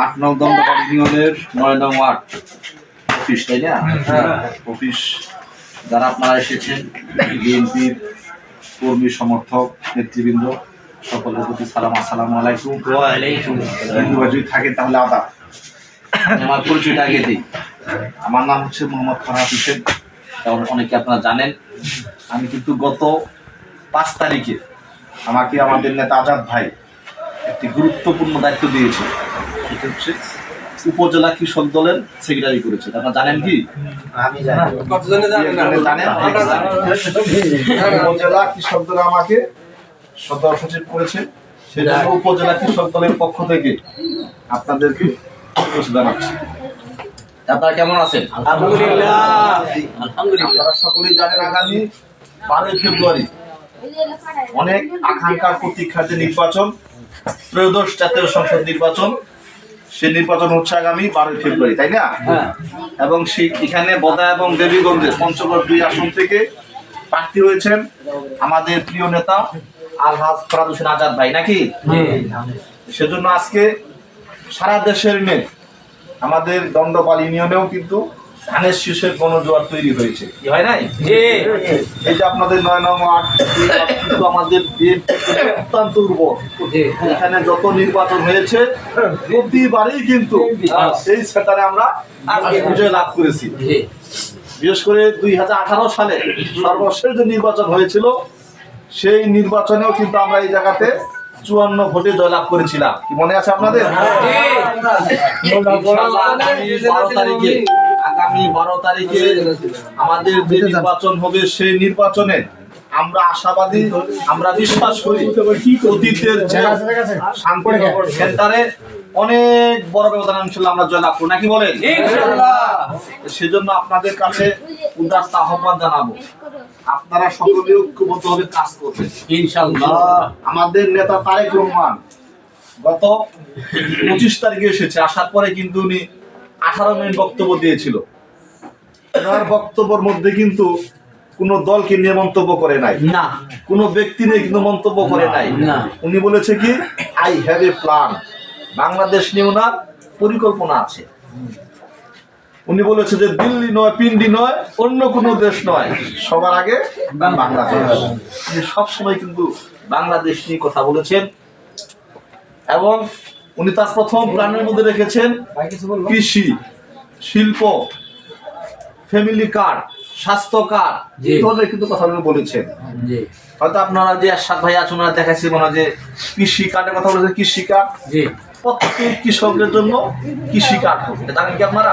8 নং দণ্ডপাড়া ইউনিয়নের 9 নং ওয়ার্ড অফিস, তাই না? অফিস যারা আপনারা এসেছেন, বিএনপির কর্মী সমর্থক নেতৃবৃন্দ, সকলের প্রতি সালাম, আসসালামু আলাইকুম। হিন্দু ভাই যদি থাকে তাহলে আদাব। আমার পরিচয়টা আগে দিই। আমার নাম হচ্ছে মোহাম্মদ ফরহাদ হোসেন, কারণ অনেকে আপনারা জানেন। আমি কিন্তু গত 5 তারিখে আমাকে আমাদের নেতা আজাদ ভাই একটি গুরুত্বপূর্ণ দায়িত্ব দিয়েছে, সেটা হচ্ছে উপজেলা কৃষক দলের সেক্রেটারি করেছে। আপনারা জানেন কি? আমি জানি। জানেন? উপজেলা কৃষক দল আমাকে সদর সচিব করেছে, সেটা উপজেলা কৃষক দলের পক্ষ থেকে আপনাদেরকে জানাচ্ছি। আপনারা কেমন আছেন? আলহামদুলিল্লাহ। আপনারা সকলেই জানেন আগামী 12 ফেব্রুয়ারি অনেক আকাঙ্ক্ষার প্রতীক্ষার যে নির্বাচন, ত্রয়োদশ জাতীয় সংসদ নির্বাচন, সেই নির্বাচন হচ্ছে আগামী 12 ফেব্রুয়ারি, তাই না? এবং সেই এখানে বদা এবং দেবীগঞ্জের পঞ্চগড় 2 আসন থেকে প্রার্থী হয়েছেন আমাদের প্রিয় নেতা আলহাজ ফরহাদ হোসেন আজাদ ভাই, নাকি? সেজন্য আজকে সারা দেশের মেয়ে আমাদের দণ্ডপাড়া ইউনিয়নেও কিন্তু ধানের শীষের গণজোয়ার তৈরি হয়েছে, কি হয় নাই? এই যে আপনাদের 9 নং ওয়ার্ড কিন্তু আমাদের অত্যন্ত উর্বর। এখানে যত নির্বাচন হয়েছে প্রতিবারই কিন্তু এই সেক্টরে আমরা বিজয় লাভ করেছি। বিশেষ করে 2018 সালে সর্বশেষ যে নির্বাচন হয়েছিল, সেই নির্বাচনেও কিন্তু আমরা এই জায়গাতে 54 ভোটে জয়লাভ করেছিলাম, কি মনে আছে আপনাদের? আগামী 12 তারিখে আমাদের যে নির্বাচন হবে, সেই নির্বাচনে আমরা আশাবাদী, আমরা বিশ্বাস করি অতীতের শান্তিনগর সেন্টারে অনেক বড় ব্যবধান ইনশাআল্লাহ আমরা জয়লাভ করব, নাকি বলেন? সেজন্য আপনাদের কাছে উদাত্ত আহ্বান জানাবো, আপনারা সকলে ঐক্যবদ্ধভাবে কাজ করবেন ইনশাআল্লাহ। আমাদের নেতা তারেক রহমান গত 25 তারিখে এসেছে, আসার পরে কিন্তু উনি 18 মিনিট বক্তব্য দিয়েছিল। ওনার বক্তব্যের মধ্যে কিন্তু কোনো দলকে নিয়ে মন্তব্য করে নাই, না কোনো ব্যক্তি নিয়ে কিন্তু মন্তব্য করে নাই। উনি বলেছে কি, I have a plan. Bangladesh নিয়ে ওনার পরিকল্পনা আছে। উনি বলেছে যে দিল্লি নয়, পিন্ডি নয়, অন্য কোনো দেশ নয়, সবার আগে বাংলাদেশ। উনি সবসময় কিন্তু বাংলাদেশ নিয়ে কথা বলেছেন এবং উনি তার প্রথম প্ল্যানের মধ্যে রেখেছেন কৃষি, শিল্প, ফ্যামিলি কার্ড, স্বাস্থ্য কার্ড, এই ধরনের কিন্তু কথা বলেছেন। হয়তো আপনারা যে আশাদ ভাই আছেন, ওনারা দেখাচ্ছি মনে হয় যে কৃষি কার্ডের কথা বলেছেন, কৃষি কার্ড প্রত্যেক কৃষকের জন্য কৃষি কার্ড হবে, জানেন কি আপনারা?